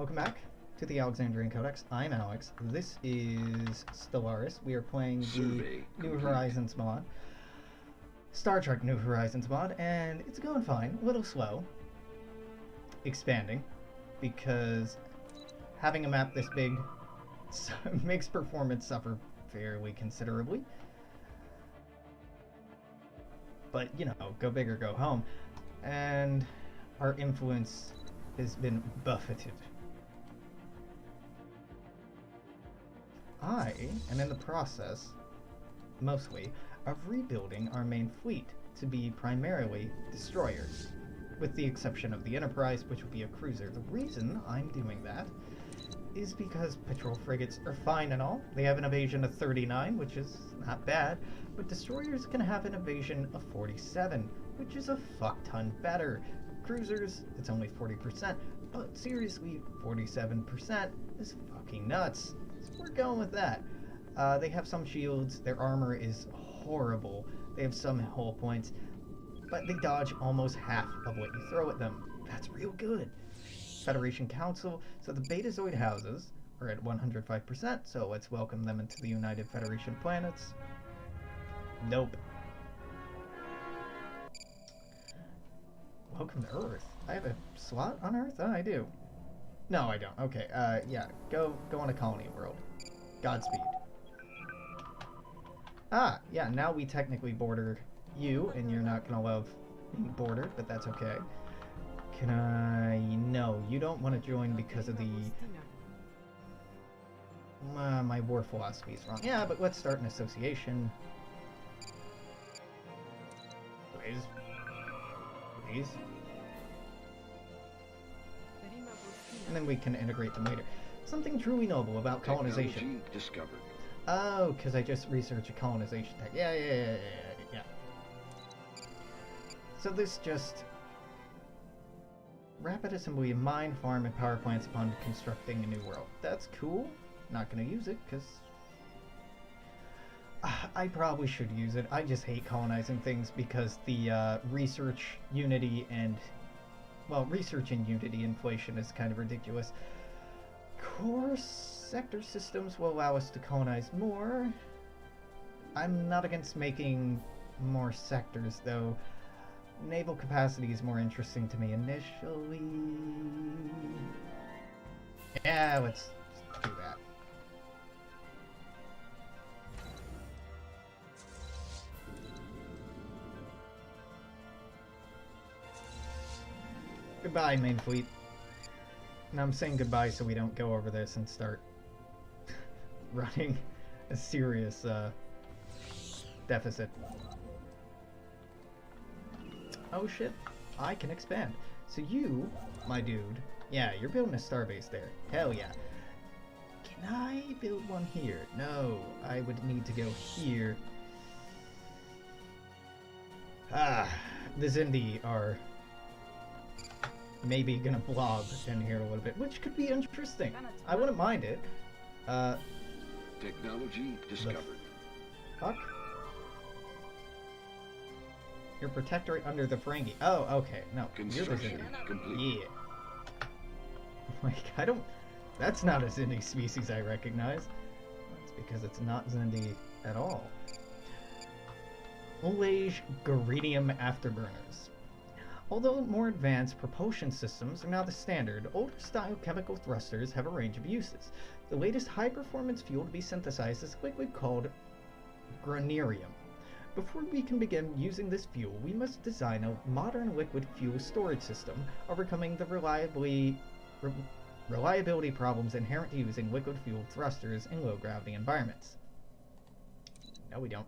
Welcome back to the Alexandrian Codex. I'm Alex. This is Stellaris. We are playing the New Horizons mod. Star Trek New Horizons mod, and it's going fine. A little slow. Expanding. Because having a map this big makes performance suffer fairly considerably. But, you know, go big or go home. And our influence has been buffeted. I am in the process, mostly, of rebuilding our main fleet to be primarily destroyers, with the exception of the Enterprise, which will be a cruiser. The reason I'm doing that is because patrol frigates are fine and all. They have an evasion of 39, which is not bad, but destroyers can have an evasion of 47, which is a fuck ton better. Cruisers, it's only 40%, but seriously, 47% is fucking nuts. So we're going with that. They have some shields, their armor is horrible, they have some hull points, but they dodge almost half of what you throw at them. That's real good. Federation Council, so the Betazoid houses are at 105%, so let's welcome them into the United Federation planets. Nope. Welcome to Earth. I have a slot on Earth? Oh, I do. No, I don't. Okay, yeah. Go on a colony world. Godspeed. Ah, yeah, now we technically border you, and you're not gonna love being bordered, but that's okay. Can I... No, you don't want to join because of the... my war philosophy is wrong. Yeah, but let's start an association. Please. Please. And then we can integrate them later. Something truly noble about colonization. Discovered. Oh, because I just researched a colonization tech. Yeah. So this just... Rapid assembly of mine, farm, and power plants upon constructing a new world. That's cool. Not gonna use it, because... I probably should use it. I just hate colonizing things because the research unity and... Well, research in Unity inflation is kind of ridiculous. Core sector systems will allow us to colonize more. I'm not against making more sectors, though. Naval capacity is more interesting to me initially. Yeah, let's do that. Goodbye, main fleet. And I'm saying goodbye so we don't go over this and start running a serious deficit. Oh shit, I can expand. So you, my dude, yeah, you're building a starbase there. Hell yeah. Can I build one here? No, I would need to go here. Ah, the Zindi are... maybe gonna blob in here a little bit, which could be interesting. I wouldn't mind it. Technology discovered. Fuck. Your protectorate under the Ferengi. Oh, okay. No, Construction complete. Yeah. Like, I don't... That's not a Zindi species I recognize. That's because it's not Zindi at all. Old-age Geridium afterburners. Although more advanced propulsion systems are now the standard, older-style chemical thrusters have a range of uses. The latest high-performance fuel to be synthesized is a liquid called granarium. Before we can begin using this fuel, we must design a modern liquid fuel storage system, overcoming the reliability problems inherent to using liquid fuel thrusters in low-gravity environments. No, we don't.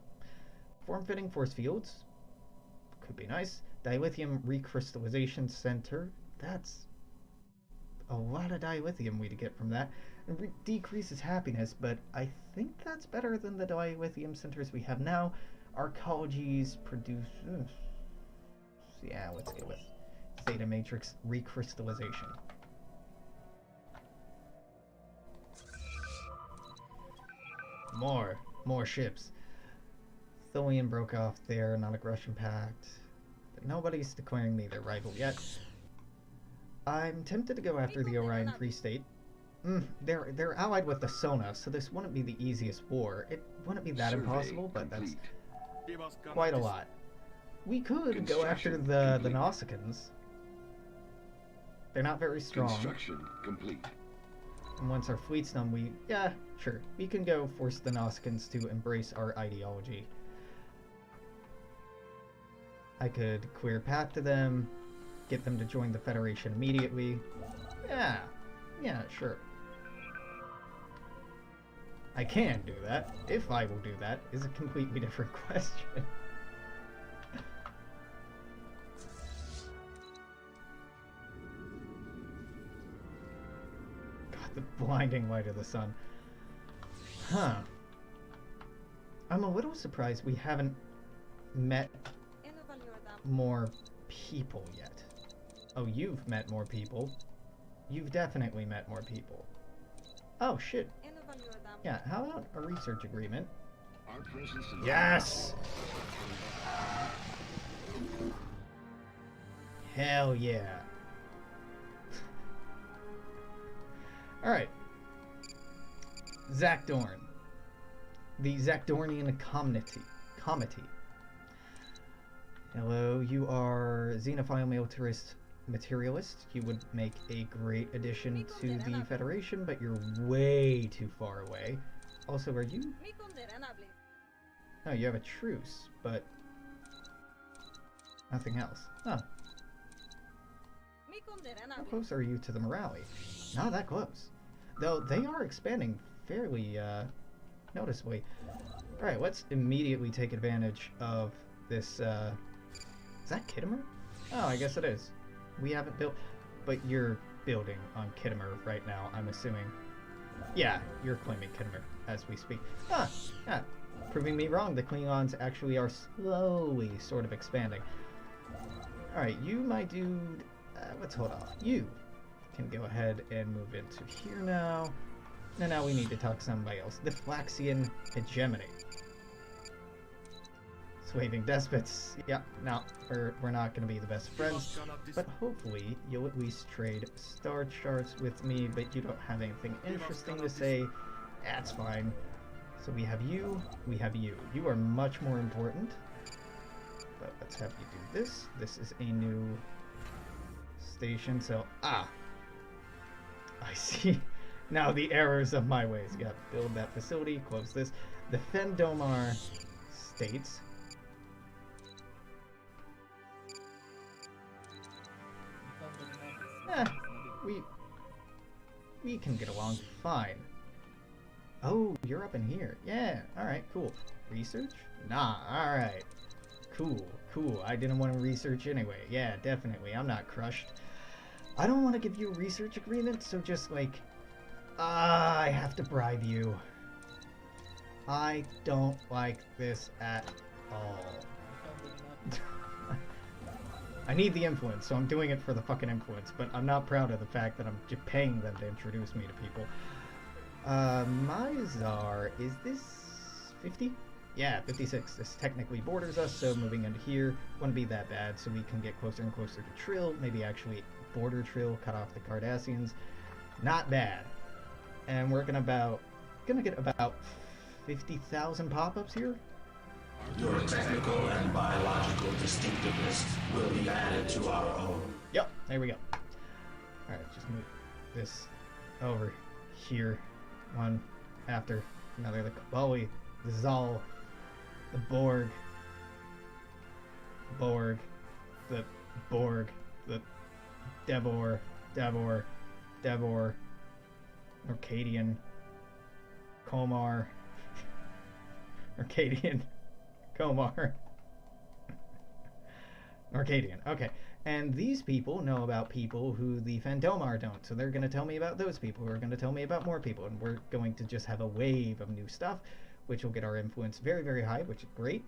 Form-fitting force fields. Could be nice. Dilithium recrystallization center. That's a lot of dilithium we'd get from that. And decreases happiness, but I think that's better than the dilithium centers we have now. Arcologies produce... yeah, let's go with Theta Matrix recrystallization. More ships. Tholian broke off their non-aggression pact. But nobody's declaring me their rival yet. I'm tempted to go after the Orion Free State. They're allied with the Sona, so this wouldn't be the easiest war. It wouldn't be that Survey impossible, but that's complete. quite a lot. We could go after the Nausicaans. They're not very strong. Construction complete. And once our fleet's done, yeah, sure. We can go force the Nausicaans to embrace our ideology. I could clear a path to them, get them to join the Federation immediately. Yeah, sure. I can do that. If I will do that is a completely different question. The blinding light of the sun. Huh. I'm a little surprised we haven't met more people yet. Oh, you've met more people. You've definitely met more people. Oh, shit. Yeah, how about a research agreement? Our presence in Yes! Hell yeah. Alright. Zakdorn. The Zakdornian Comity. Hello, you are Xenophile Militarist Materialist. You would make a great addition to the Federation, but you're way too far away. Also, are you? No, you have a truce, but nothing else. Huh. How close are you to the Morale? Not that close. Though they are expanding fairly noticeably. Alright, let's immediately take advantage of this, is that Kittimer? Oh, I guess it is. We haven't built, but you're building on Kittimer right now, I'm assuming. Yeah, you're claiming Kittimer as we speak. Yeah, proving me wrong, the Klingons actually are slowly sort of expanding. Alright, you, my dude, let's hold off. You can go ahead and move into here now. And now we need to talk to somebody else. The Flaxian Hegemony. Swaving despots. Yeah, no, we're not going to be the best friends. But hopefully you'll at least trade star charts with me, but you don't have anything interesting to say. That's fine. So we have you, we have you. You are much more important. But let's have you do this. This is a new station, so I see now the errors of my ways. You gotta build that facility, close this. The Fendomar states we can get along fine. Oh, you're up in here. Yeah, alright, cool. Research? Nah, alright. Cool. I didn't want to research anyway. Yeah, definitely. I'm not crushed. I don't want to give you a research agreement, so just like, I have to bribe you. I don't like this at all. I need the influence, so I'm doing it for the fucking influence, but I'm not proud of the fact that I'm just paying them to introduce me to people. Mizar, is this 50? Yeah, 56. This technically borders us, so moving into here wouldn't be that bad, so we can get closer and closer to Trill, maybe actually border Trill, cut off the Cardassians. Not bad. And we're gonna get about 50,000 pop-ups here. Your technical and biological distinctiveness will be added to our own. Yep, there we go. Alright, just move this over here, one after another. The Kabali, the Zal, the Borg, the Borg, the Devor, Orcadian, Komar, Orcadian, Komar, Orcadian. Okay, and these people know about people who the Fandomar don't, so they're going to tell me about those people who are going to tell me about more people, and we're going to just have a wave of new stuff, which will get our influence very, very high, which is great.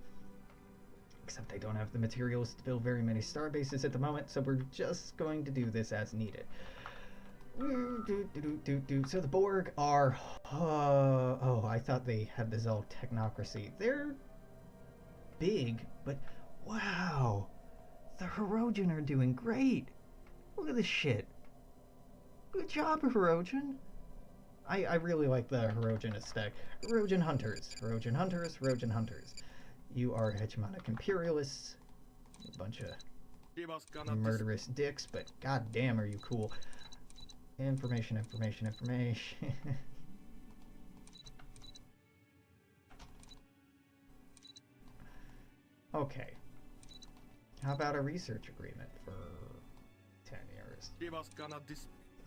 Except I don't have the materials to build very many star bases at the moment, so we're just going to do this as needed. So the Borg are... oh, I thought they had this all technocracy. They're big, but wow, the Hirogen are doing great. Look at this shit. Good job, Hirogen. I really like the Hirogen aesthetic. Hirogen hunters, Hirogen hunters, Hirogen hunters. You are hegemonic imperialists. A bunch of murderous dicks, but goddamn are you cool. Information, information, information. Okay. How about a research agreement for 10 years?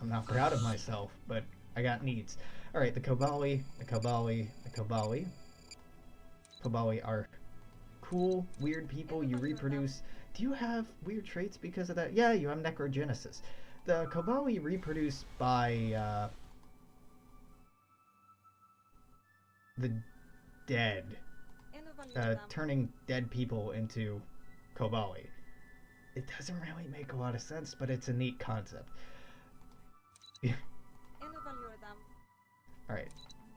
I'm not proud of myself, but I got needs. Alright, the Kobali, the Kobali, the Kobali. Kobali are cool, weird people. You reproduce. Do you have weird traits because of that? Yeah, you have necrogenesis. The Kobali reproduce by the dead. Turning dead people into Kobali. It doesn't really make a lot of sense, but it's a neat concept. Alright.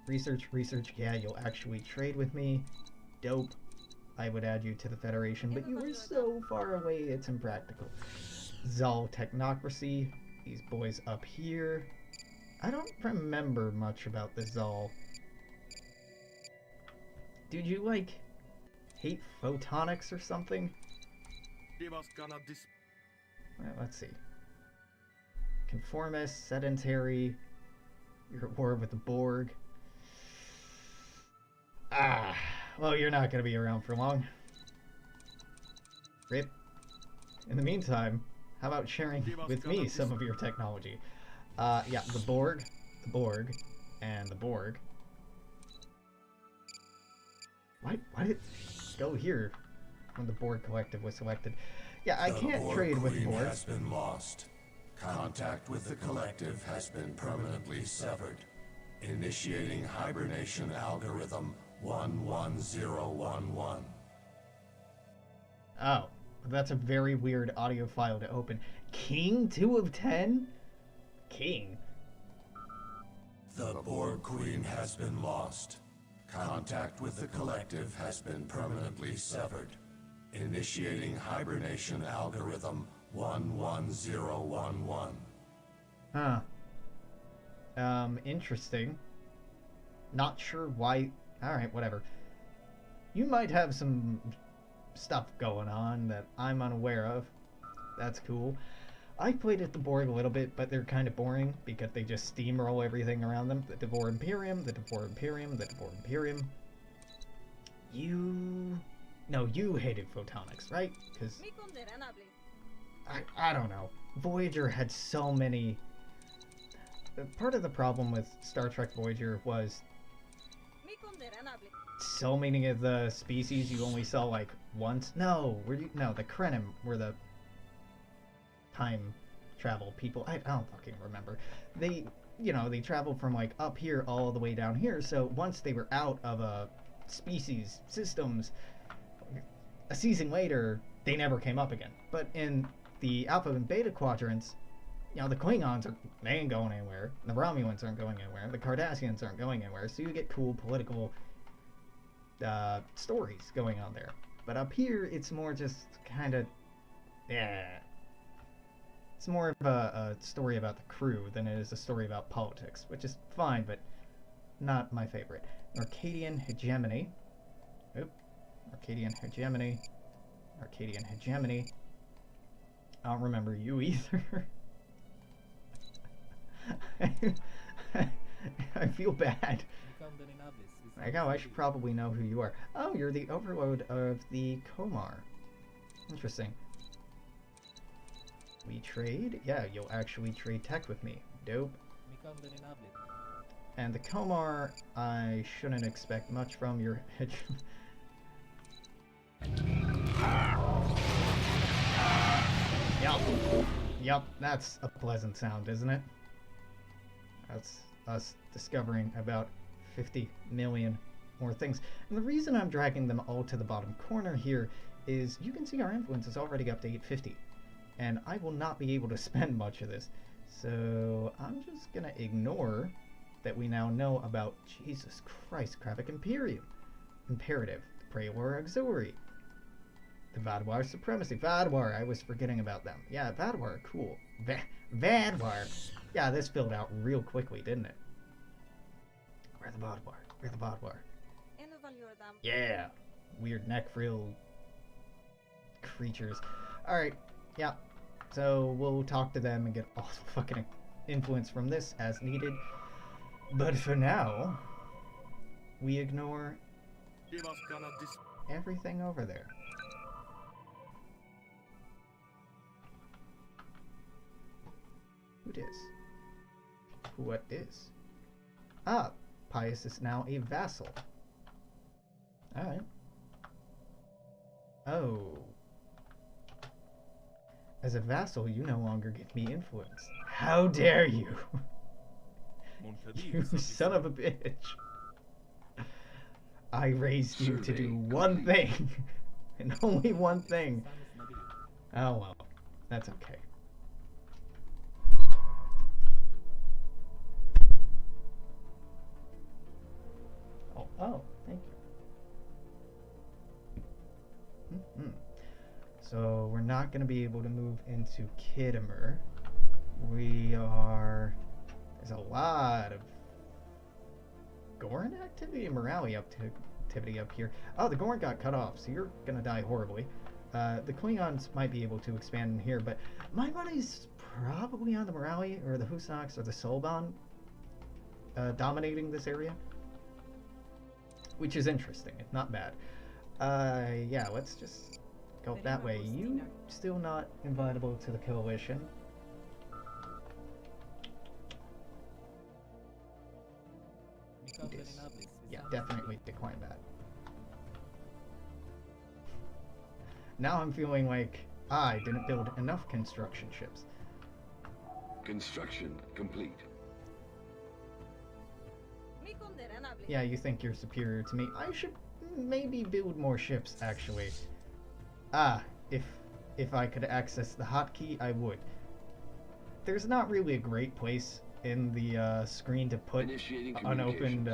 Research, research. Yeah, you'll actually trade with me. Dope. I would add you to the Federation, but you are so far away, it's impractical. Zal Technocracy. These boys up here. I don't remember much about the Zal. Did you, like, hate photonics or something? Well, let's see. Conformist, sedentary. You're at war with the Borg. Well, you're not going to be around for long. Rip. In the meantime, how about sharing with me some of your technology? Yeah, the Borg, and the Borg. Why did it go here when the Borg Collective was selected? Yeah, I can't trade with the Borg. The Borg has been lost. Contact with the Collective has been permanently severed. Initiating hibernation algorithm 11011. Oh, that's a very weird audio file to open. King 2 of 10? King? The Borg Queen has been lost. Contact with the Collective has been permanently severed. Initiating hibernation algorithm 11011. Huh. Interesting. Not sure why. Alright, whatever. You might have some stuff going on that I'm unaware of. That's cool. I played at the Borg a little bit, but they're kind of boring because they just steamroll everything around them. The Devore Imperium, the Devore Imperium, the Devore Imperium. No, you hated photonics, right? Because I don't know. Voyager had so many. Part of the problem with Star Trek Voyager was so many of the species you only saw like once. No, the Krenim were the time travel people. I don't fucking remember. They traveled from like up here all the way down here. So once they were out of a species systems, a season later they never came up again. But in the Alpha and Beta quadrants, the Klingons they ain't going anywhere. The Romulans aren't going anywhere. The Cardassians aren't going anywhere. So you get cool political stories going on there. But up here, it's more just kind of, it's more of a story about the crew than it is a story about politics, which is fine, but not my favorite. Arcadian hegemony. Oop. Arcadian hegemony. Arcadian hegemony. I don't remember you either. I feel bad. I should probably know who you are. Oh, you're the overlord of the Komar. Interesting. We trade? Yeah, you'll actually trade tech with me. Dope. And the Komar, I shouldn't expect much from your Yup, that's a pleasant sound, isn't it? That's us discovering about 50 million more things. And the reason I'm dragging them all to the bottom corner here is you can see our influence is already up to 850. And I will not be able to spend much of this. So I'm just going to ignore that we now know about, Jesus Christ, Kravik Imperium. Imperative, the Prelor Auxiliary, the Vadwar Supremacy. Vadwar, I was forgetting about them. Yeah, Vadwar, cool. Vadwar. Yeah, this filled out real quickly, didn't it? Where the bottom bar? Where the bottom bar? Yeah! Weird neck frill creatures. Alright, yeah. So we'll talk to them and get all the fucking influence from this as needed. But for now, we ignore everything over there. Who dis? What is? Ah, Pius is now a vassal. Alright. Oh. As a vassal, you no longer give me influence. How dare you! You son of a bitch. I raised you to do one thing. And only one thing. Oh well. That's okay. Oh, thank you. So we're not going to be able to move into Kittimer. There's a lot of Gorn activity and morale activity up here. Oh, the Gorn got cut off, so you're going to die horribly. The Klingons might be able to expand in here, but my money's probably on the morale or the Husnox or the Solban dominating this area. Which is interesting. It's not bad. Yeah, let's just go that way. You still not invitable to the coalition. Yeah, definitely decline that. Now I'm feeling like I didn't build enough construction ships. Construction complete. Yeah, you think you're superior to me. I should maybe build more ships, actually. Ah, if I could access the hotkey, I would. There's not really a great place in the screen to put unopened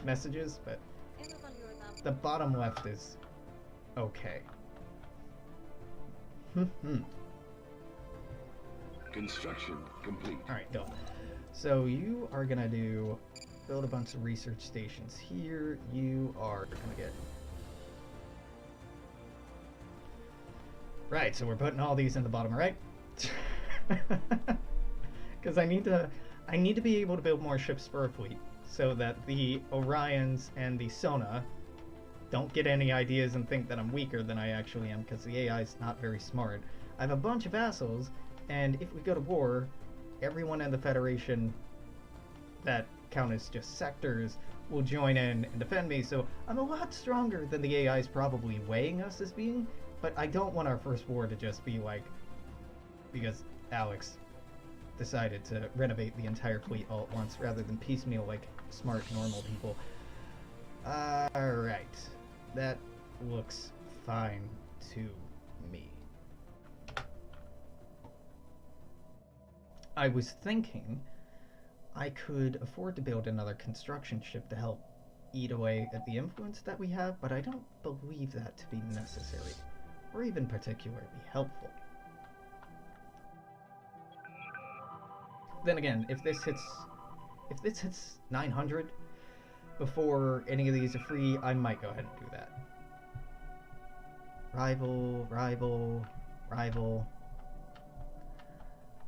messages, but the bottom left is okay. Construction complete. Alright, go. So you are gonna build a bunch of research stations here. You are gonna get... Right, so we're putting all these in the bottom right. Because I need to be able to build more ships for a fleet, so that the Orions and the Sona don't get any ideas and think that I'm weaker than I actually am, because the AI is not very smart. I have a bunch of vassals, and if we go to war, everyone in the Federation that count as just sectors will join in and defend me, so I'm a lot stronger than the AI is probably weighing us as being, but I don't want our first war to just be like, because Alex decided to renovate the entire fleet all at once rather than piecemeal like smart normal people. Alright, that looks fine to me. I was thinking I could afford to build another construction ship to help eat away at the influence that we have, but I don't believe that to be necessary, or even particularly helpful. Then again, if this hits 900 before any of these are free, I might go ahead and do that. Rival.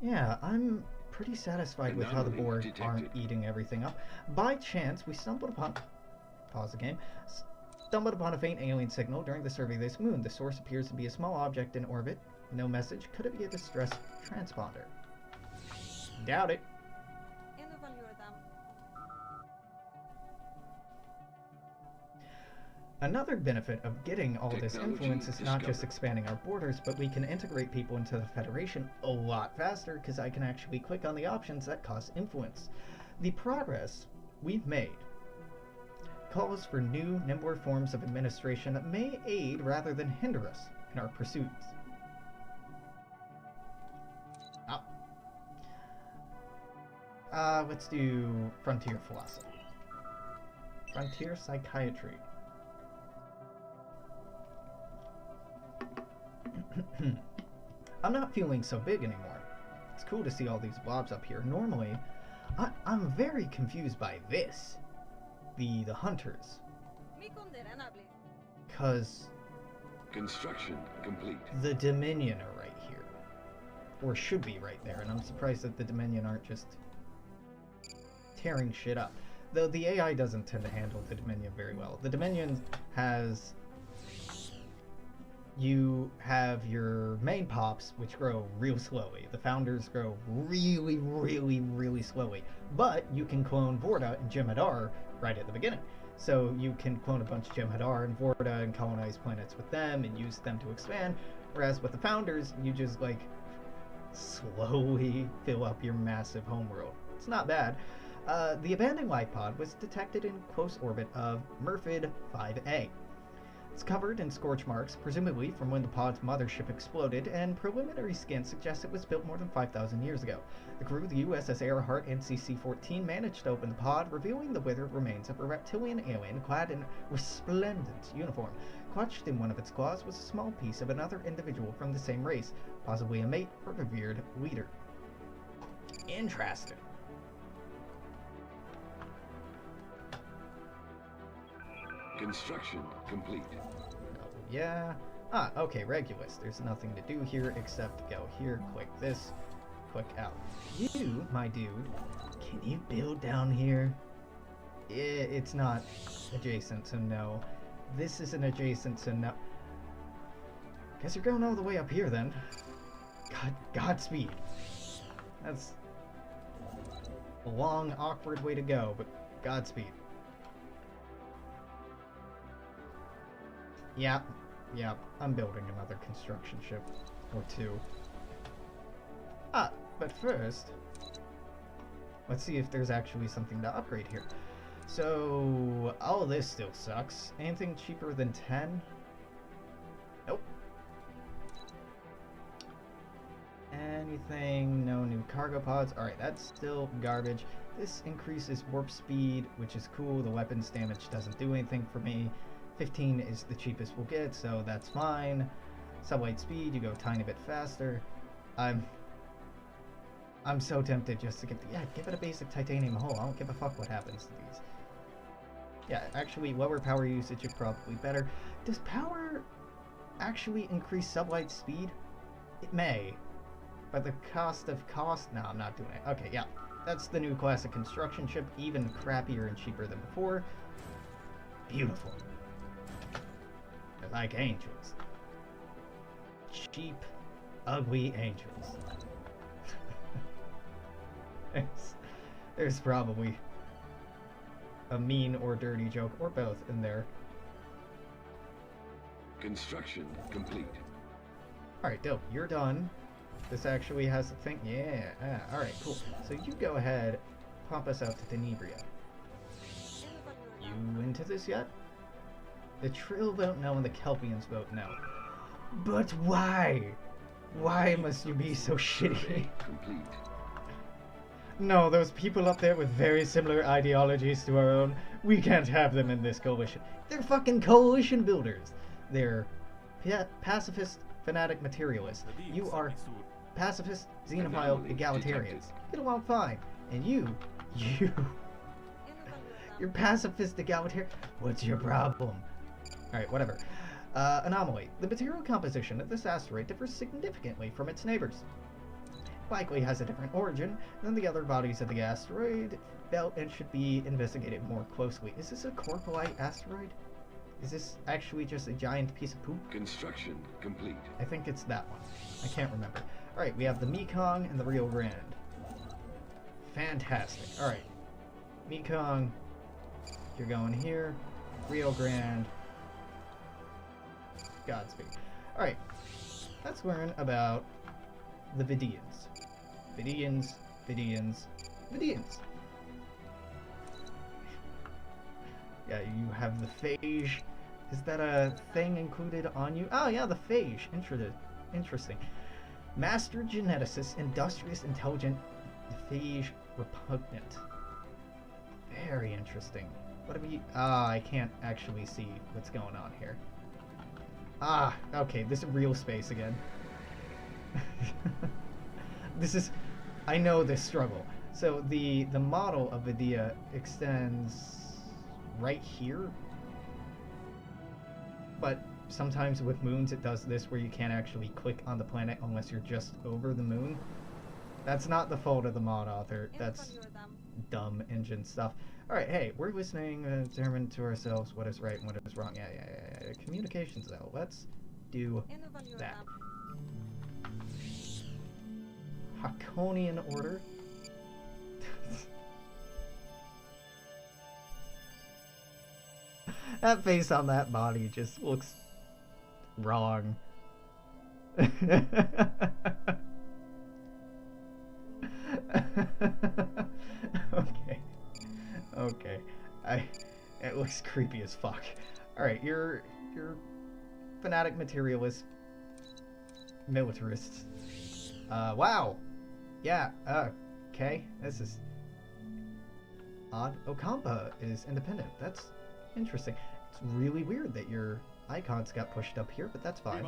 Yeah, I'm pretty satisfied with how the Borg aren't eating everything up. By chance, we stumbled upon... Pause the game. Stumbled upon a faint alien signal during the survey of this moon. The source appears to be a small object in orbit. No message. Could it be a distress transponder? Doubt it. Another benefit of getting all this influence is not just expanding our borders, but we can integrate people into the Federation a lot faster because I can actually click on the options that cost influence. The progress we've made calls for new, nimbler forms of administration that may aid rather than hinder us in our pursuits. Let's do frontier philosophy. Frontier psychiatry. I'm not feeling so big anymore. It's cool to see all these blobs up here. Normally, I'm very confused by this. The hunters. Because Construction complete. the Dominion are right here. Or should be right there, and I'm surprised that the Dominion aren't just tearing shit up. Though the AI doesn't tend to handle the Dominion very well. The Dominion has... You have your main pops, which grow real slowly. The founders grow really, really, really slowly. But you can clone Vorta and Jem'Hadar right at the beginning. So you can clone a bunch of Jem'Hadar and Vorta and colonize planets with them and use them to expand. Whereas with the founders, you just, like, slowly fill up your massive homeworld. It's not bad. The abandoned life pod was detected in close orbit of Murphid 5A. It's covered in scorch marks, presumably from when the pod's mothership exploded, and preliminary scans suggest it was built more than 5,000 years ago. The crew of the USS Earhart NCC-14 managed to open the pod, revealing the withered remains of a reptilian alien clad in resplendent uniform. Clutched in one of its claws was a small piece of another individual from the same race, possibly a mate or revered leader. Interesting. Construction complete. Oh, yeah. Ah, okay, Regulus. There's nothing to do here except go here, click this, click out. You, my dude, can you build down here? It's not adjacent, so no. This isn't adjacent, so no. Guess you're going all the way up here then. Godspeed. That's a long, awkward way to go, but Godspeed. Yep, I'm building another construction ship. Or two. Ah, but first, let's see if there's actually something to upgrade here. So, all of this still sucks. Anything cheaper than 10? Nope. Anything, no new cargo pods. Alright, that's still garbage. This increases warp speed, which is cool. The weapons damage doesn't do anything for me. 15 is the cheapest we'll get, so that's fine. Sublight speed, you go a tiny bit faster. I'm so tempted just to give it a basic titanium hull. I don't give a fuck what happens to these. Yeah, actually, lower power usage is probably better. Does power actually increase sublight speed? It may. But the cost? No, I'm not doing it. Okay, yeah. That's the new classic construction ship, even crappier and cheaper than before. Beautiful. They're like angels. Cheap, ugly angels. There's probably a mean or dirty joke, or both, in there. Construction complete. Alright, dope. You're done. This actually has a thing. Yeah. Alright, cool. So you go ahead, pump us out to Tenebria. You into this yet? The Trill vote no and the Kelpians vote no. But why? Why must you be so shitty? Complete. No, those people up there with very similar ideologies to our own, we can't have them in this coalition. They're fucking coalition builders. They're pacifist, fanatic materialists. You are pacifist, xenophile, egalitarians. Get along fine. And you're pacifist, egalitarian. What's your problem? Alright, whatever. Anomaly. The material composition of this asteroid differs significantly from its neighbors. Likely has a different origin than the other bodies of the asteroid belt and should be investigated more closely. Is this a Corpolite asteroid? Is this actually just a giant piece of poop? Construction complete. I think it's that one. I can't remember. Alright, we have the Mekong and the Rio Grande. Fantastic. Alright. Mekong, you're going here. Rio Grande. Godspeed. Alright. Let's learn about the Vidians. Vidians. Yeah, you have the phage. Is that a thing included on you? Oh yeah, the phage. Interesting. Master geneticist, industrious, intelligent, phage repugnant. Very interesting. What do we... I can't actually see what's going on here. Okay, this is real space again. This is I know this struggle. So the model of Vidya extends right here, but sometimes with moons it does this where you can't actually click on the planet unless you're just over the moon. That's not the fault of the mod author. That's dumb engine stuff. Alright, hey, we're listening, determine to ourselves what is right and what is wrong. Yeah. Communications, though. Let's do that. Hakonian order. That face on that body just looks wrong. Okay. It looks creepy as fuck. Alright, you're fanatic materialist militarists. Wow. Yeah, okay. This is odd. Okampa is independent. That's interesting. It's really weird that your icons got pushed up here, but that's fine.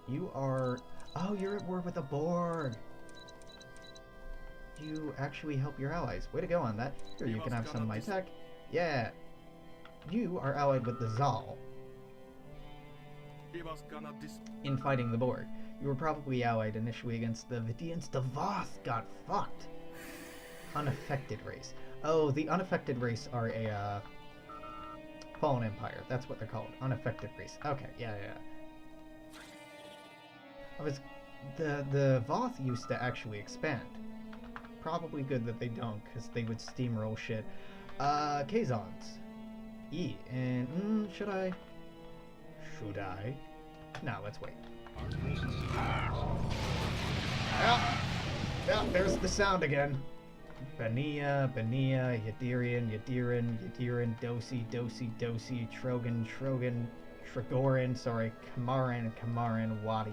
You are... Oh, you're at war with the Borg. You actually help your allies. Way to go on that. Here, you can have some of my tech. Yeah. You are allied with the Zal in fighting the Borg. You were probably allied initially against the Vidians. The Voth got fucked. Unaffected race. Oh, the unaffected race are a fallen empire. That's what they're called. Unaffected race. Okay, yeah. The Voth used to actually expand. Probably good that they don't, because they would steamroll shit. Kazons. And should I? No, let's wait. Yeah, there's the sound again. Benia, Yadirin, Dosi, Trogan, Tregorin, sorry, Kamaran, Wadi,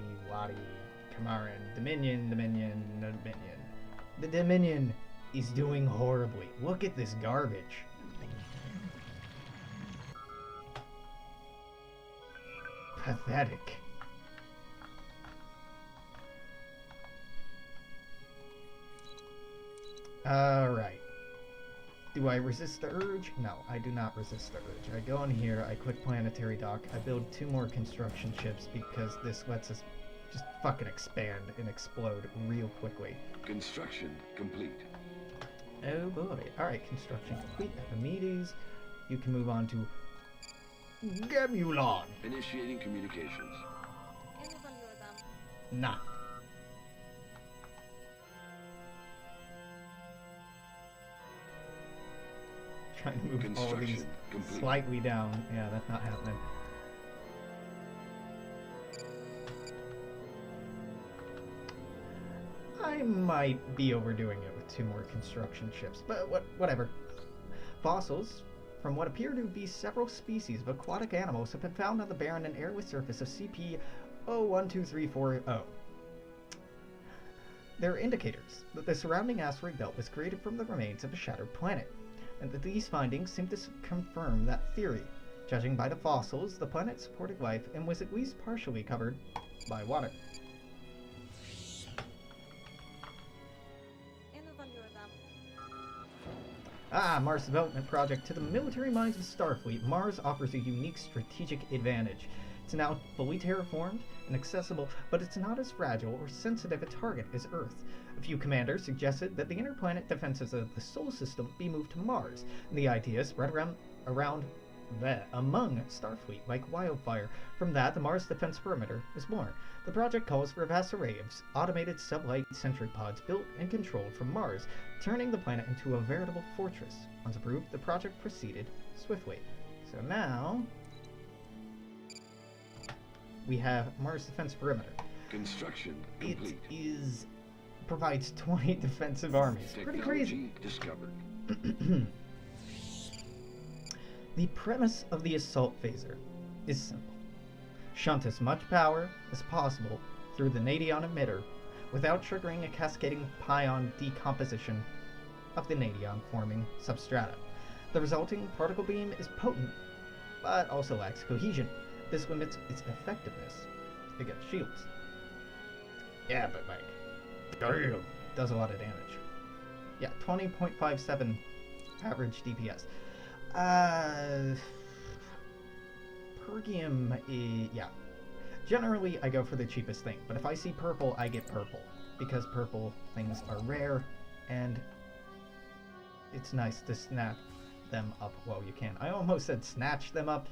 Kamaran, Dominion. The Dominion is doing horribly. Look at this garbage. Pathetic. Alright. Do I resist the urge? No, I do not resist the urge. I go in here, I click planetary dock, I build 2 more construction ships because this lets us just fucking expand and explode real quickly. Construction complete. Oh boy. Alright, construction complete. Epimedes. You can move on to Gemulon. Initiating communications. Nah. Trying to move all these complete. Slightly down. Yeah, that's not happening. I might be overdoing it with 2 more construction ships, but whatever. Fossils from what appear to be several species of aquatic animals have been found on the barren and airless surface of CP 012340. They're indicators that the surrounding asteroid belt was created from the remains of a shattered planet, and that these findings seem to confirm that theory. Judging by the fossils, the planet supported life and was at least partially covered by water. Mars Development Project. To the military minds of Starfleet, Mars offers a unique strategic advantage. It's now fully terraformed and accessible, but it's not as fragile or sensitive a target as Earth. A few commanders suggested that the interplanet defenses of the Solar System be moved to Mars, and the idea spread among Starfleet like wildfire. From that, the Mars Defense Perimeter was born. The project calls for a vast array of automated sublight sentry pods built and controlled from Mars, turning the planet into a veritable fortress. Once approved, the project proceeded swiftly. So now we have Mars Defense Perimeter. Construction complete. It provides 20 defensive armies. Pretty crazy. Discovered. The premise of the assault phaser is simple. Shunt as much power as possible through the Nadion emitter without triggering a cascading pion decomposition of the Nadion forming substrata. The resulting particle beam is potent, but also lacks cohesion. This limits its effectiveness against shields. Yeah, but like, damn, does a lot of damage. Yeah, 20.57 average DPS. Pergium, yeah. Generally, I go for the cheapest thing, but if I see purple, I get purple. Because purple things are rare, and it's nice to snap them up while you can. I almost said snatch them up.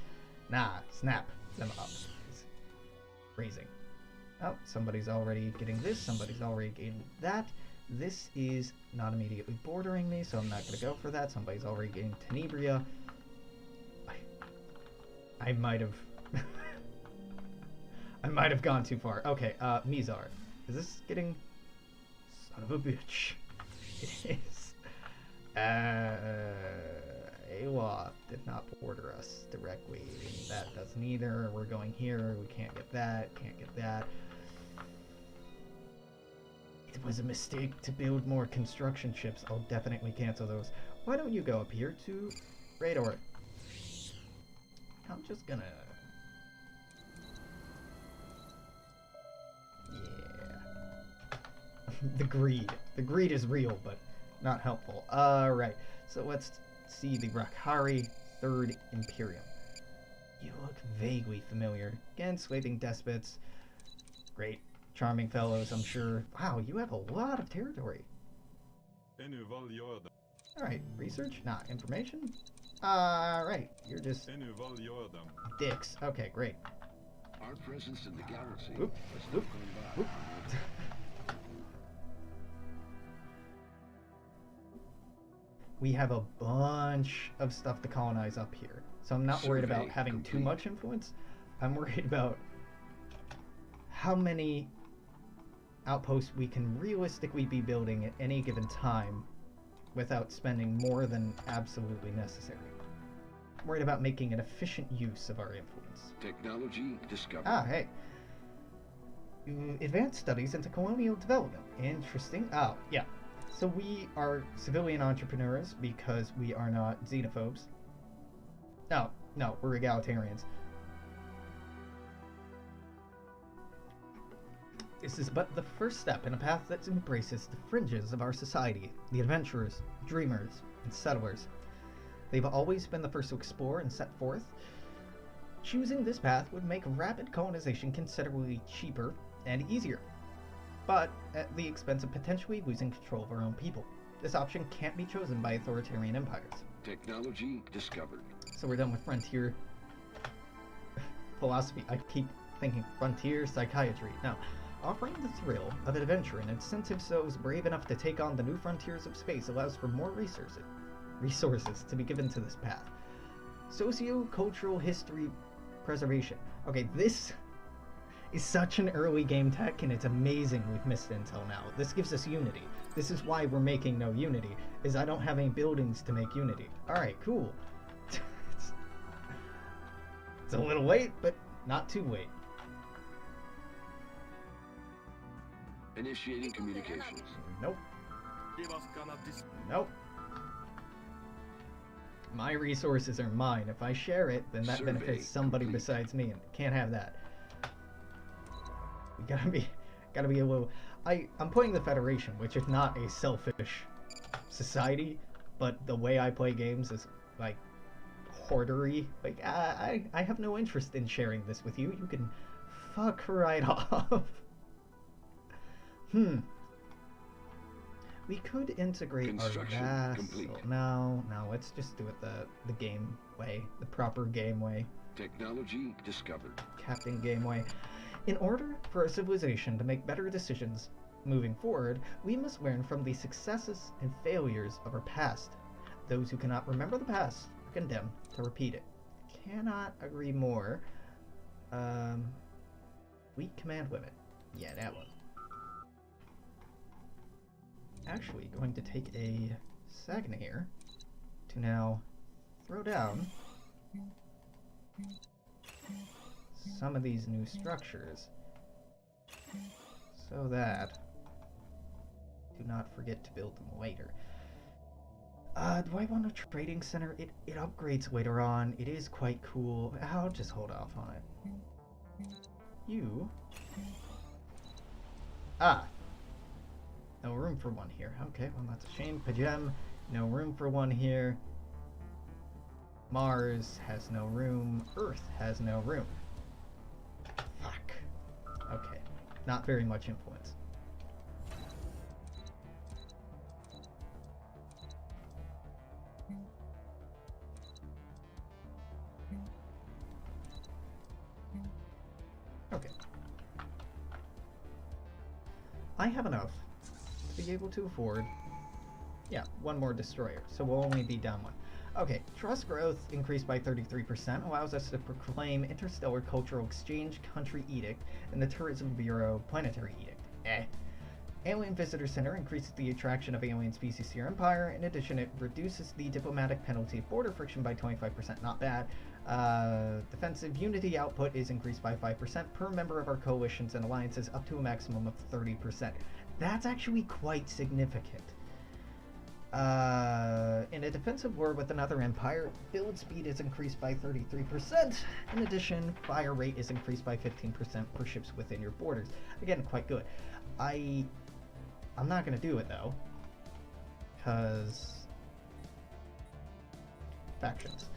Nah, snap them up. It's freezing. Oh, somebody's already getting this, somebody's already getting that. This is not immediately bordering me, so I'm not going to go for that. Somebody's already getting Tenebria. I might have... I might have gone too far. Okay, Mizar. Is this getting... Son of a bitch. It is. Awa did not border us directly. That doesn't either. We're going here. We can't get that. Can't get that. It was a mistake to build more construction ships. I'll definitely cancel those. Why don't you go up here to Radar? I'm just gonna... Yeah. The greed. The greed is real, but not helpful. Alright. So let's see the Rakhari 3rd Imperium. You look vaguely familiar. Again, Slaving Despots. Great. Charming fellows, I'm sure. Wow, you have a lot of territory. Alright, research? Nah, information? Alright, you're just dicks. Okay, great. Our presence in the galaxy. Oop, oop, oop. We have a bunch of stuff to colonize up here. So I'm not worried about having too much influence. I'm worried about how many outposts we can realistically be building at any given time without spending more than absolutely necessary. I'm worried about making an efficient use of our influence. Technology discovered. Ah, hey. Advanced studies into colonial development. Interesting. Oh, yeah. So we are civilian entrepreneurs because we are not xenophobes. No, we're egalitarians. This is but the first step in a path that embraces the fringes of our society, the adventurers, dreamers, and settlers. They've always been the first to explore and set forth. Choosing this path would make rapid colonization considerably cheaper and easier, but at the expense of potentially losing control of our own people. This option can't be chosen by authoritarian empires. Technology discovered. So we're done with frontier philosophy. I keep thinking frontier psychiatry. Now, offering the thrill of adventure and incentive those brave enough to take on the new frontiers of space allows for more resources to be given to this path. Socio-cultural history preservation. Okay, this is such an early game tech, and it's amazing we've missed it until now. This gives us unity. This is why we're making no unity, is I don't have any buildings to make unity. Alright, cool. It's a little late, but not too late. Initiating communications. Nope. Nope. My resources are mine. If I share it, then that benefits somebody besides me, and can't have that. We gotta be a little... I'm playing the Federation, which is not a selfish society, but the way I play games is, like, hoardery. Like, I have no interest in sharing this with you. You can fuck right off. We could integrate our vassal. No, let's just do it the game way, the proper game way. Technology discovered. Captain game way. In order for a civilization to make better decisions moving forward, we must learn from the successes and failures of our past. Those who cannot remember the past are condemned to repeat it. Cannot agree more. Weak command limit. Yeah, that one. Actually going to take a second here to now throw down some of these new structures so that do not forget to build them later. Do I want a trading center? It upgrades later on. It is quite cool. I'll just hold off on it. You... No room for one here. Okay, well that's a shame. Pajem, no room for one here. Mars has no room. Earth has no room. Fuck. Okay, not very much influence. Okay. I have enough to be able to afford, yeah, one more destroyer, so we'll only be down one. Okay, trust growth increased by 33% allows us to proclaim Interstellar Cultural Exchange Country Edict and the Tourism Bureau Planetary Edict. Alien Visitor Center increases the attraction of alien species to your empire. In addition, it reduces the diplomatic penalty of border friction by 25%. Not bad. Defensive unity output is increased by 5% per member of our coalitions and alliances, up to a maximum of 30%. That's actually quite significant. In a defensive war with another empire, build speed is increased by 33%. In addition, fire rate is increased by 15% for ships within your borders. Again, quite good. I'm not going to do it, though, because factions.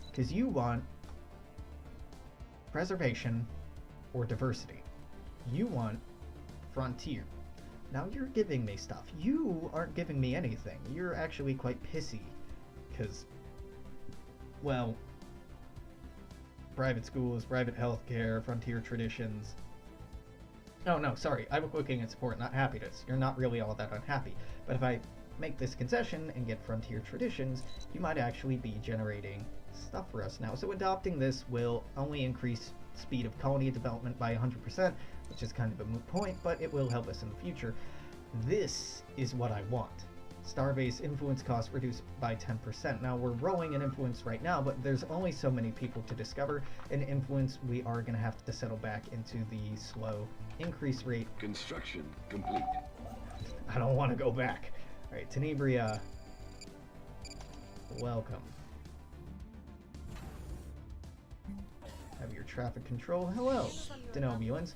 Because you want preservation or diversity. You want frontier. Now you're giving me stuff. You aren't giving me anything. You're actually quite pissy. Because, well, private schools, private healthcare, frontier traditions. Oh no, sorry. I was looking at support, not happiness. You're not really all that unhappy. But if I make this concession and get frontier traditions, you might actually be generating stuff for us now. So adopting this will only increase speed of colony development by 100%, which is kind of a moot point, but it will help us in the future. This is what I want. Starbase influence cost reduced by 10%. Now we're rolling in influence right now, but there's only so many people to discover. In influence, we are going to have to settle back into the slow increase rate. Construction complete. I don't want to go back. All right, Tenebria, welcome. Have your traffic control. Hello, Denobulans.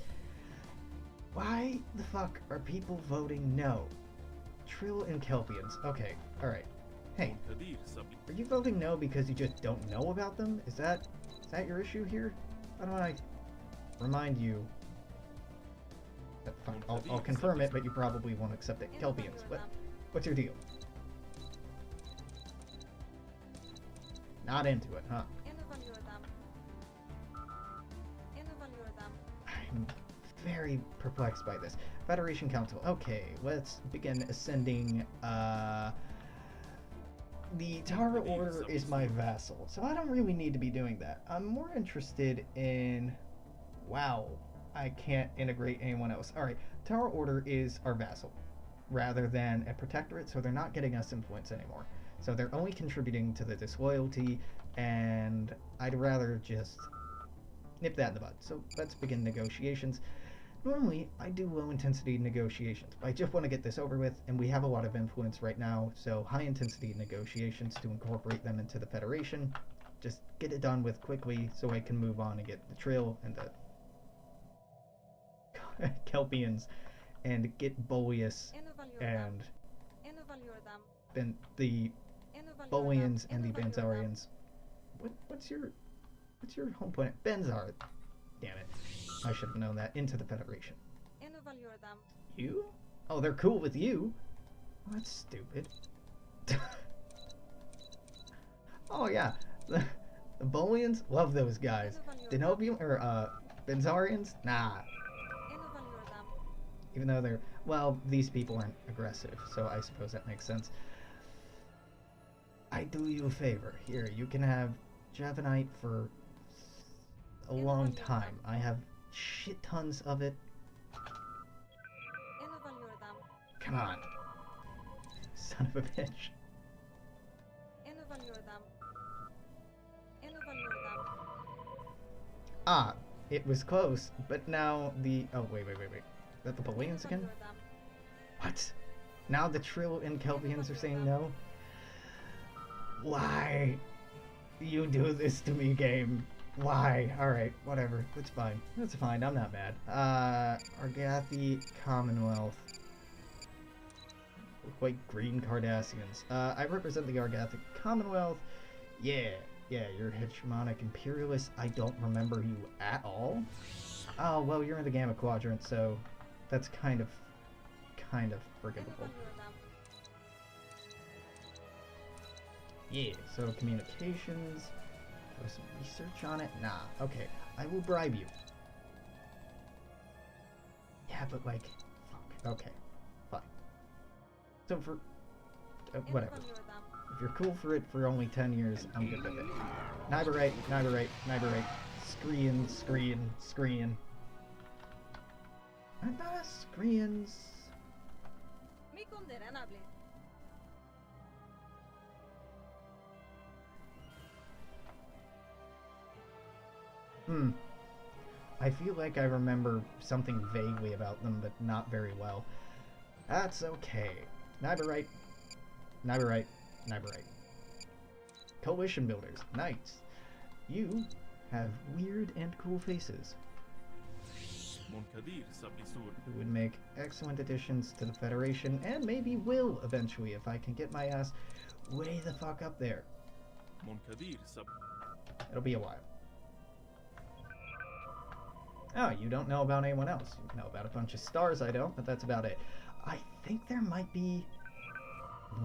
Why the fuck are people voting no? Trill and Kelpians. Okay, alright. Hey, are you voting no because you just don't know about them? Is that your issue here? Why don't I remind you? Fine, I'll confirm it, but you probably won't accept it. Kelpians, what's your deal? Not into it, huh? I'm very perplexed by this. Federation Council. Okay, let's begin ascending. The Tara Order is my vassal, so I don't really need to be doing that. I'm more interested in... Wow, I can't integrate anyone else. Alright, Tara Order is our vassal, rather than a protectorate, so they're not getting us influence anymore. So they're only contributing to the disloyalty, and I'd rather just nip that in the bud. So let's begin negotiations. Normally, I do low-intensity negotiations, but I just want to get this over with, and we have a lot of influence right now, so high-intensity negotiations to incorporate them into the Federation. Just get it done with quickly, so I can move on and get the Trill and the Kelpians, and get Boreas and then the Bolians and the Benzarians. What's your home planet? Benzar. Damn it. I should have known that. Into the Federation. You? Oh, they're cool with you? Oh, that's stupid. Oh, yeah. The Bolians? Love those guys. Denobium, or, Benzarians? Nah. Even though they're... Well, these people aren't aggressive, so I suppose that makes sense. I do you a favor. Here, you can have Javanite for a long time. I have shit tons of it. Come on. Son of a bitch. Ah, it was close, but now the... Oh, wait. Is that the Bolians again? What? Now the Trill and Kelpians are saying no? Why? You do this to me, game. Why? Alright, whatever. That's fine. That's fine. I'm not mad. Argathi Commonwealth. look like green Cardassians. I represent the Argathic Commonwealth. Yeah, you're hegemonic imperialist. I don't remember you at all. Oh, well, you're in the Gamma Quadrant, so that's kind of forgivable. Yeah, so communications. Do some research on it? Nah, okay. I will bribe you. Yeah, but like, fuck. Okay, fine. So for, whatever. If you're cool for it for only 10 years, I'm good with it. Niberite. Screen. Aren't those screens? I feel like I remember something vaguely about them, but not very well. That's okay. Niberite. Coalition builders. Nice. You have weird and cool faces. Who would make excellent additions to the Federation, and maybe will eventually if I can get my ass way the fuck up there. It'll be a while. Oh, you don't know about anyone else. You know about a bunch of stars, I don't, but that's about it. I think there might be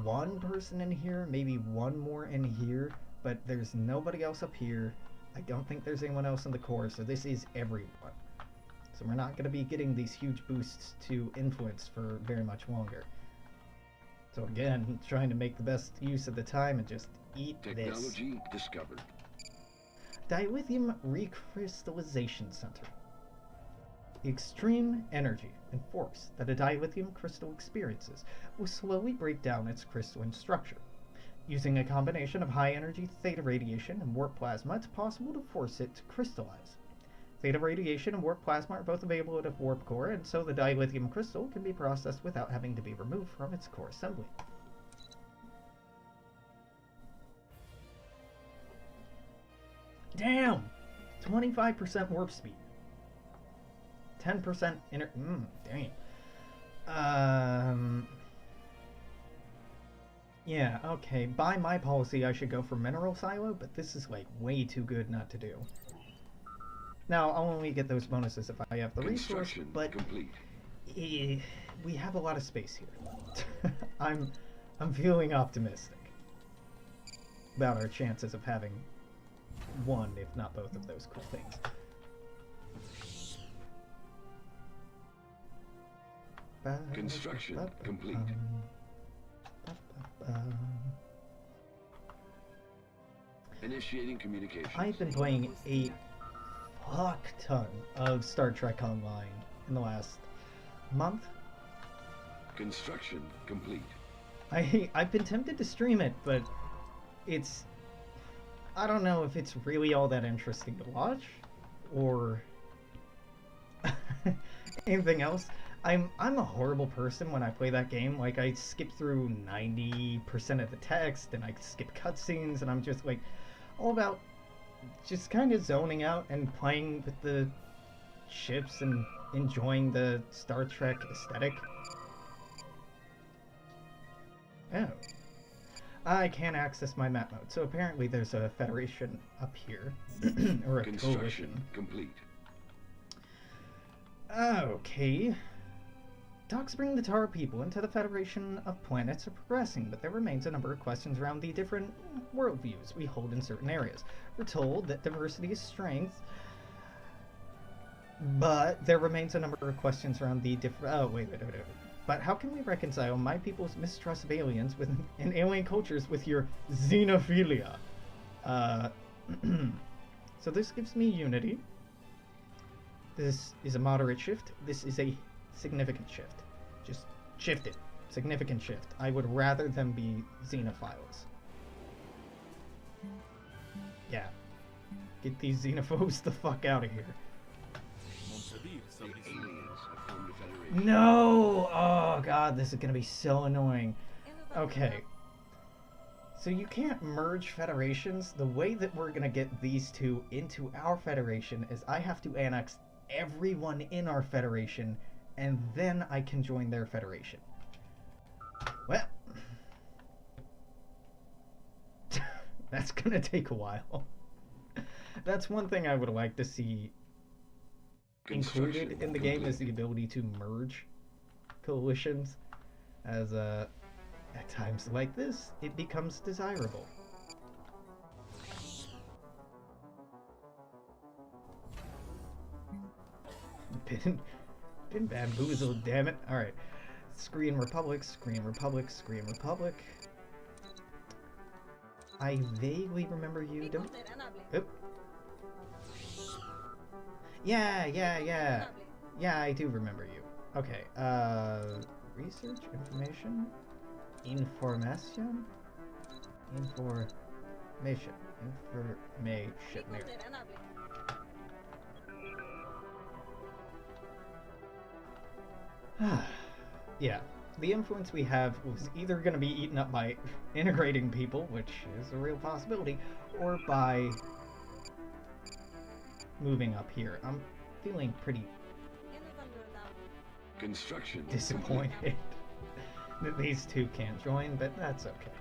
one person in here, maybe one more in here, but there's nobody else up here. I don't think there's anyone else in the core, so this is everyone. So we're not going to be getting these huge boosts to influence for very much longer. So again, trying to make the best use of the time and just eat Technology discovered. Dilithium Recrystallization Center. The extreme energy and force that a dilithium crystal experiences will slowly break down its crystalline structure. Using a combination of high-energy theta radiation and warp plasma, it's possible to force it to crystallize. Theta radiation and warp plasma are both available at a warp core, and so the dilithium crystal can be processed without having to be removed from its core assembly. Damn! 25% warp speed. 10% inner... dang. Yeah, okay. By my policy, I should go for mineral silo, but this is, like, way too good not to do. Now, I'll only get those bonuses if I have the resource, but... complete. We have a lot of space here. I'm feeling optimistic about our chances of having one, if not both, of those cool things. Construction complete. Initiating communications. I've been playing a fuck ton of Star Trek Online in the last month. Construction complete. I've been tempted to stream it, but it's... I don't know if it's really all that interesting to watch, or anything else. I'm a horrible person when I play that game. Like, I skip through 90% of the text, and I skip cutscenes, and I'm just, like, all about just kind of zoning out and playing with the ships and enjoying the Star Trek aesthetic. Oh. I can't access my map mode, so apparently there's a Federation up here. Or a coalition. Complete. Okay. Talks bring the Tara people into the Federation of Planets are progressing, but there remains a number of questions around the different worldviews we hold in certain areas. We're told that diversity is strength, but there remains a number of questions around the different... Oh, wait. But how can we reconcile my people's mistrust of aliens and alien cultures with your xenophilia? So this gives me unity. This is a moderate shift. This is a significant shift. Just shift it. Significant shift. I would rather them be xenophiles. Yeah. Get these xenophobes the fuck out of here. No! Oh god, this is gonna be so annoying. Okay. So you can't merge federations. The way that we're gonna get these two into our federation is I have to annex everyone in our federation, and then I can join their federation. Well, that's gonna take a while. That's one thing I would like to see included in the game, is the ability to merge coalitions, as at times like this it becomes desirable. Been bamboozled, damn it. Alright. Screen Republic, Screen Republic, Screen Republic. I vaguely remember you. Don't. Oop. Yeah. Yeah, I do remember you. Okay, research, information, information. Yeah, the influence we have was either going to be eaten up by integrating people, which is a real possibility, or by moving up here. I'm feeling pretty disappointed that these two can't join, but that's okay.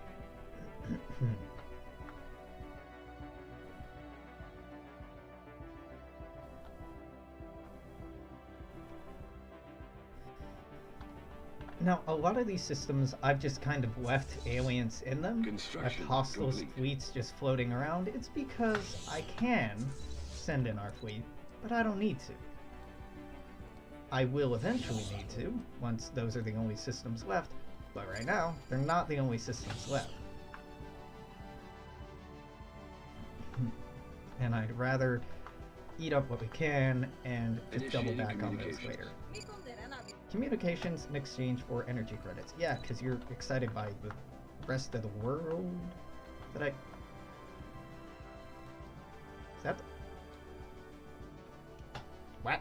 Now, a lot of these systems, I've just kind of left aliens in them, left hostile fleets just floating around. It's because I can send in our fleet, but I don't need to. I will eventually need to, once those are the only systems left, but right now, they're not the only systems left. And I'd rather eat up what we can and just double back on those later. Communications in exchange for energy credits. Yeah, because you're excited by the rest of the world that I... Is that... What?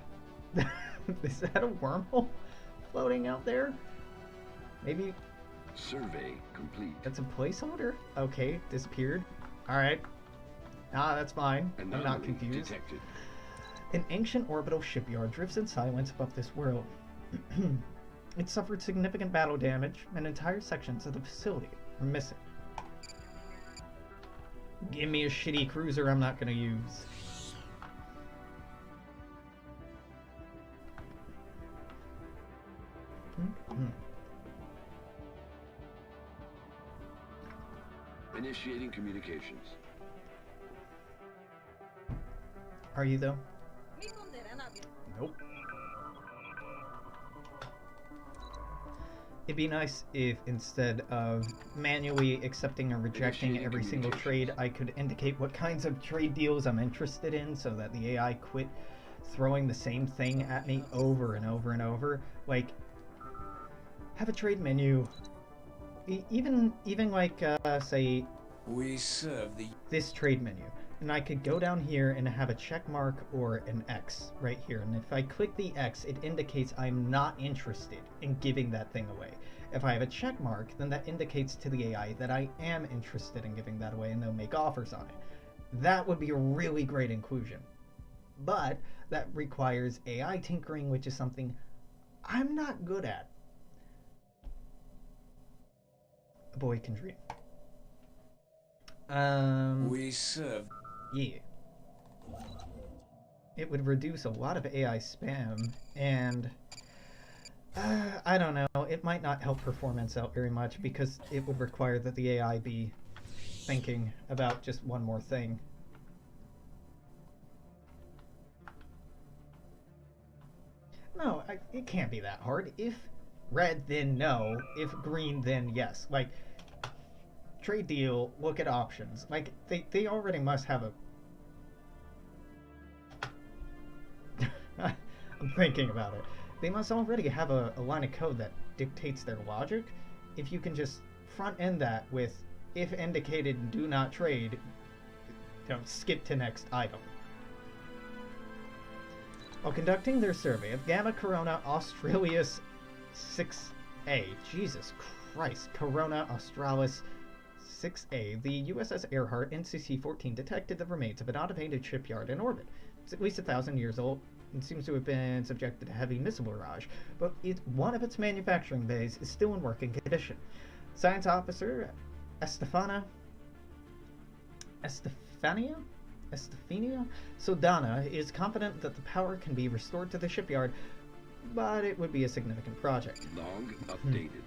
Is that a wormhole floating out there? Maybe... Survey complete. That's a placeholder? Okay, disappeared. Alright. Ah, that's fine. I'm not confused. Detected. An ancient orbital shipyard drifts in silence above this world. It suffered significant battle damage, and entire sections of the facility are missing. Give me a shitty cruiser I'm not gonna use. Initiating communications. Are you though? Nope. It'd be nice if instead of manually accepting or rejecting every single trade, I could indicate what kinds of trade deals I'm interested in so that the AI quit throwing the same thing at me over and over and over. Like, have a trade menu. Even like, say, we serve this trade menu. And I could go down here and have a check mark or an X right here. And if I click the X, it indicates I'm not interested in giving that thing away. If I have a check mark, then that indicates to the AI that I am interested in giving that away, and they'll make offers on it. That would be a really great inclusion. But that requires AI tinkering, which is something I'm not good at. A boy can dream. We serve. Yeah. It would reduce a lot of AI spam, and I don't know, it might not help performance out very much because it would require that the AI be thinking about just one more thing. No, it can't be that hard. If red, then no. If green, then yes. Like, trade deal, look at options. Like, they already must have a... I'm thinking about it. They must already have a line of code that dictates their logic. If you can just front-end that with, if indicated, do not trade, skip to next item. While conducting their survey of Gamma Corona Australis 6A, Jesus Christ, Corona Australis 6A, the USS Earhart NCC-14 detected the remains of an automated shipyard in orbit. It's at least 1,000 years old. It seems to have been subjected to heavy missile barrage, but one of its manufacturing bays is still in working condition. Science officer Estefania Sodana is confident that the power can be restored to the shipyard, but it would be a significant project. Log updated.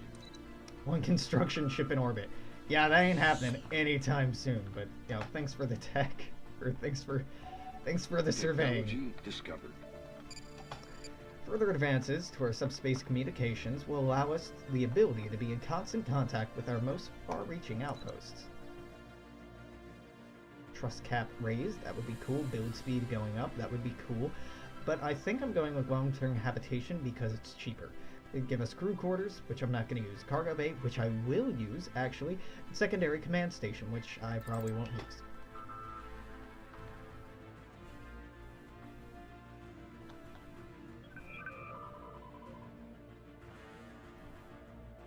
One construction ship in orbit. Yeah, that ain't happening anytime soon, but you know, thanks for the tech, or thanks for the surveying. Technology discovered. Further advances to our subspace communications will allow us the ability to be in constant contact with our most far-reaching outposts. Trust cap raised, that would be cool. Build speed going up, that would be cool. But I think I'm going with long-term habitation because it's cheaper. It'd give us crew quarters, which I'm not going to use. Cargo bay, which I will use, actually. And secondary command station, which I probably won't use.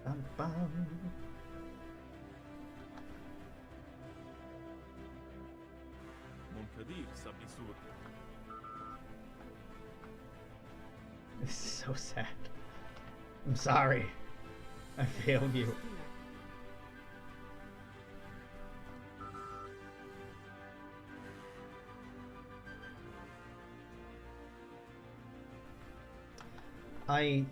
Bum, bum. This is so sad. I'm sorry. I failed you.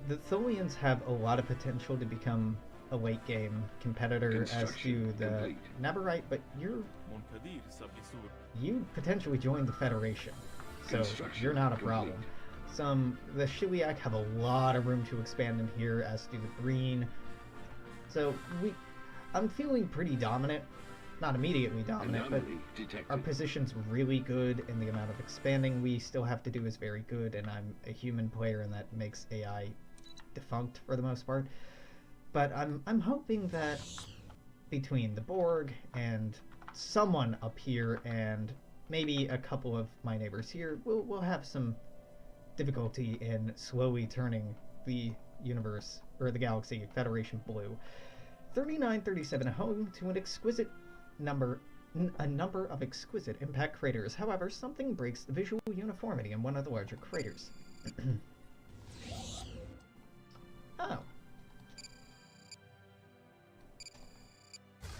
The Tholians have a lot of potential to become a late game competitor as do the Nabarite, but you potentially joined the Federation, so you're not a problem. The Shiliak have a lot of room to expand in here, as do the Green. So I'm feeling pretty dominant. Not immediately dominant, but our position's really good, and the amount of expanding we still have to do is very good, and I'm a human player, and that makes AI defunct for the most part. But I'm hoping that between the Borg and someone up here and maybe a couple of my neighbors here, we'll have some difficulty in slowly turning the universe, or the galaxy, Federation blue. 3937 home to a number of exquisite impact craters. However, something breaks the visual uniformity in one of the larger craters. Oh.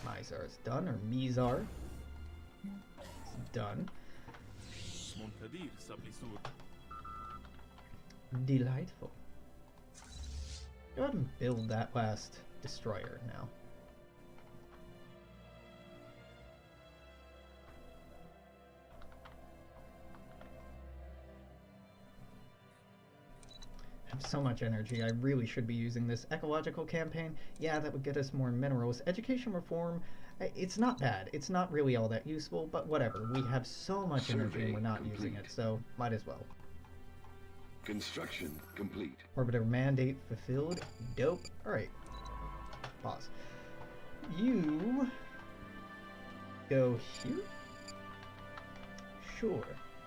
Mizar is done, or Mizar. It's done. Delightful. Go ahead and build that last destroyer now. I have so much energy. I really should be using this ecological campaign. Yeah, that would get us more minerals. Education reform, it's not bad. It's not really all that useful, but whatever. We have so much energy and we're not using it, so might as well. Construction complete. Orbiter mandate fulfilled. Dope. Alright. Pause. You go here? Sure.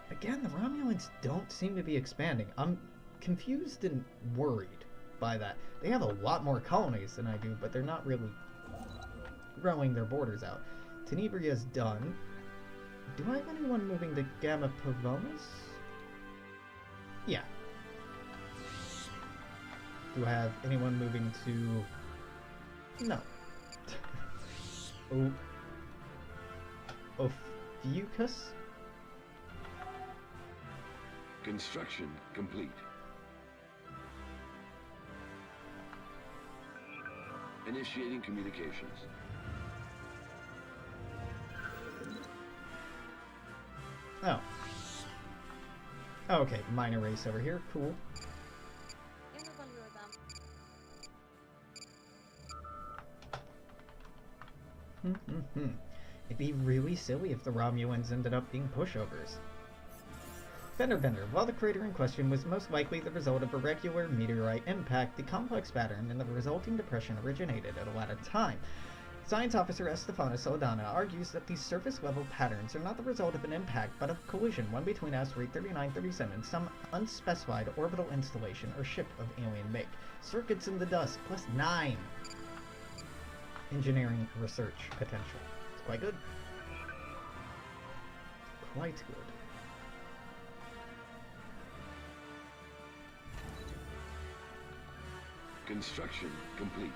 Again, the Romulans don't seem to be expanding. I'm confused and worried by that. They have a lot more colonies than I do, but they're not really growing their borders out. Tenebria's done. Do I have anyone moving to Gamma Pavonis? Yeah. Do I have anyone moving to... No. Ophiuchus? Construction complete. Initiating communications. Oh. Oh, okay, minor race over here. Cool. It'd be really silly if the Romulans ended up being pushovers. Bender. While the crater in question was most likely the result of a regular meteorite impact, the complex pattern in the resulting depression originated at a later time. Science officer Estefania Saldana argues that these surface-level patterns are not the result of an impact, but of collision, one between asteroid 3937 and some unspecified orbital installation or ship of alien make. Circuits in the dust, +9. Engineering research potential. It's quite good. Quite good. Construction complete.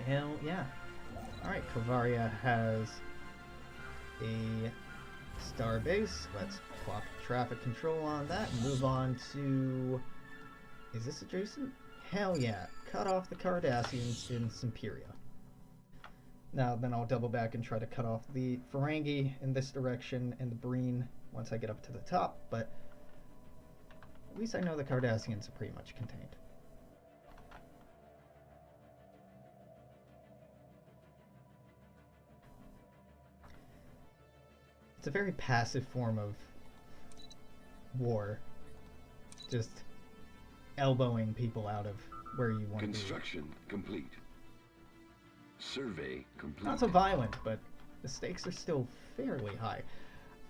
Hell yeah. Alright, Kovaria has a star base. Let's plop traffic control on that and move on to... Is this adjacent? Hell yeah. Cut off the Cardassians in Simperia. Now, then I'll double back and try to cut off the Ferengi in this direction and the Breen once I get up to the top, but at least I know the Cardassians are pretty much contained. It's a very passive form of war. Just elbowing people out of where you want to be. Construction complete. Survey complete. Not so violent, but the stakes are still fairly high.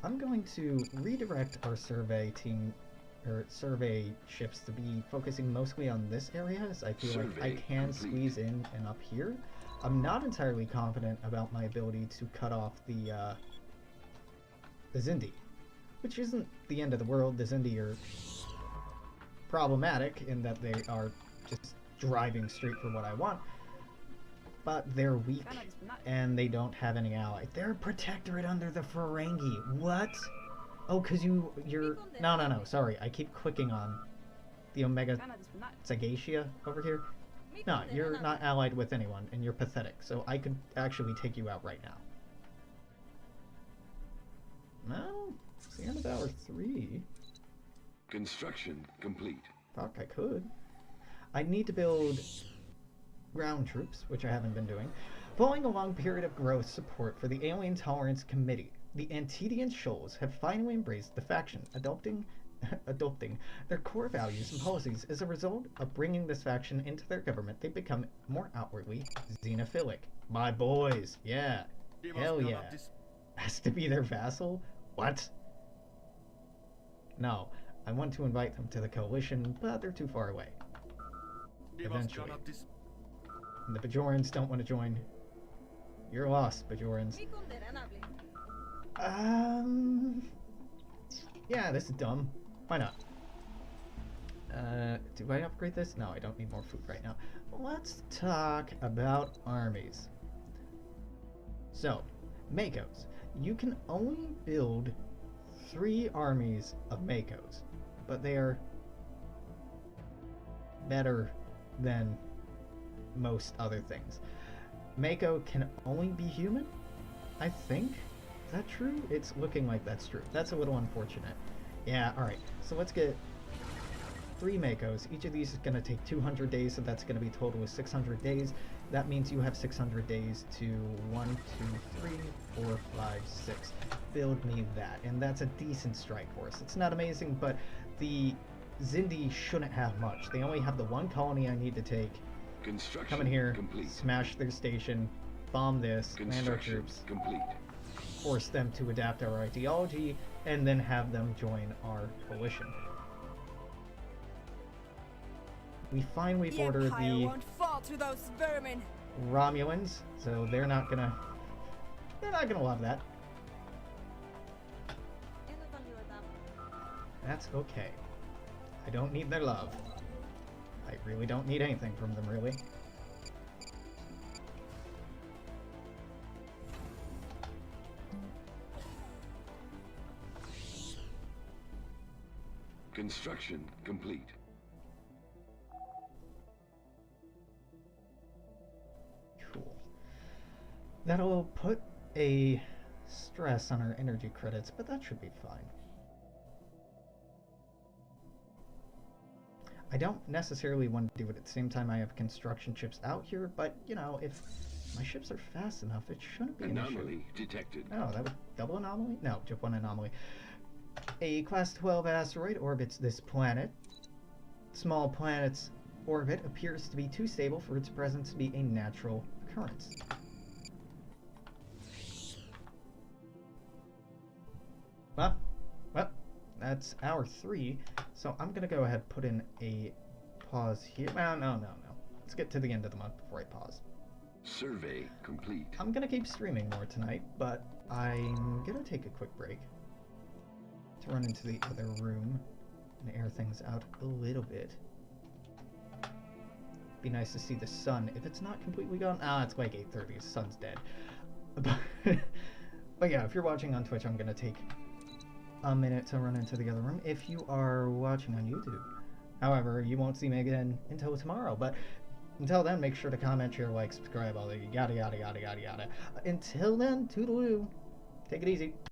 I'm going to redirect our survey team, or survey ships, to be focusing mostly on this area, as I feel like I can squeeze in and up here. I'm not entirely confident about my ability to cut off the Xindi, which isn't the end of the world. The Xindi are problematic in that they are just driving straight for what I want, but they're weak and they don't have any ally. They're a protectorate under the Ferengi. What? Oh, because you're... No, sorry. I keep clicking on the Omega Sagacia over here. No, you're not allied with anyone, and you're pathetic, so I could actually take you out right now. No, it's the end of hour 3. Construction complete. Fuck, I could. I need to build ground troops, which I haven't been doing. Following a long period of growth support for the Alien Tolerance Committee, the Antedian Shoals have finally embraced the faction, adopting their core values and policies. As a result of bringing this faction into their government, they become more outwardly xenophilic. My boys, yeah. Hell yeah. Has to be their vassal? What? No, I want to invite them to the coalition, but they're too far away. Eventually. And the Bajorans don't want to join. You're lost, Bajorans. Yeah, this is dumb. Why not? Do I upgrade this? No, I don't need more food right now. Let's talk about armies. So, Makos. You can only build 3 armies of Makos, but they are better than most other things. Mako can only be human, I think. Is that true? It's looking like that's true. That's a little unfortunate. Yeah, alright. So let's get 3 Makos. Each of these is going to take 200 days, so that's going to be a total of 600 days. That means you have 600 days to 1, 2, 3, 4, 5, 6. Build me that. And that's a decent strike force. It's not amazing, but the Xindi shouldn't have much. They only have the 1 colony I need to take. Come in here, smash their station, bomb this, land our troops, force them to adapt our ideology, and then have them join our coalition. We finally border the Romulans, so they're not gonna love that. That's okay. I don't need their love. I really don't need anything from them, really. Construction complete. Cool. That'll put a stress on our energy credits, but that should be fine. I don't necessarily want to do it at the same time I have construction ships out here, but, you know, if my ships are fast enough, it shouldn't be an issue. Anomaly detected. Oh, that was double anomaly? No, just 1 anomaly. A Class 12 asteroid orbits this planet. Small planet's orbit appears to be too stable for its presence to be a natural occurrence. Well, that's hour 3, so I'm gonna go ahead and put in a pause here. Well, no. Let's get to the end of the month before I pause. Survey complete. I'm gonna keep streaming more tonight, but I'm gonna take a quick break to run into the other room and air things out a little bit. Be nice to see the sun. If it's not completely gone, it's like 8:30. The sun's dead. But yeah, if you're watching on Twitch, I'm gonna take a minute to run into the other room. If you are watching on YouTube, however, you won't see me again until tomorrow. But until then, make sure to comment, share, like, subscribe, all the yada yada yada yada yada. Until then, toodaloo. Take it easy.